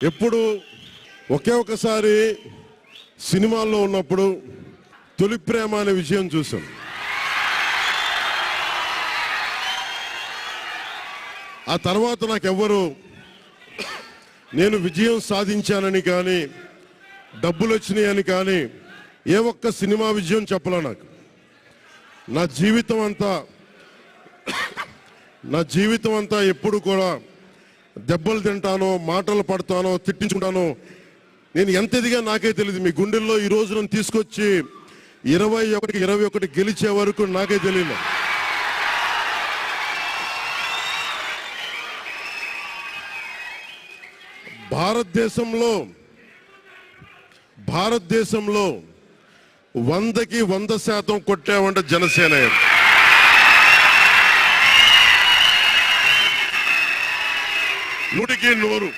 ఎప్పుడు ఒకే ఒకసారి సినిమాల్లో ఉన్నప్పుడు తొలి ప్రేమ అనే విషయం చూసాం. ఆ తర్వాత నాకెవ్వరు నేను విజయం సాధించానని కానీ డబ్బులు వచ్చినాయని కానీ ఏ ఒక్క సినిమా విజయం చెప్పలే. నాకు నా జీవితం అంతా ఎప్పుడు కూడా దెబ్బలు తింటానో, మాటలు పడతానో, తిట్టించుకుంటానో. నేను ఎంత ఎదిగా నాకే తెలియదు. మీ గుండెల్లో ఈ రోజు నన్ను తీసుకొచ్చి 21 గెలిచే వరకు నాకే తెలియదు. భారతదేశంలో 100కి 100% కొట్టామంటే జనసేన. 100కి 100.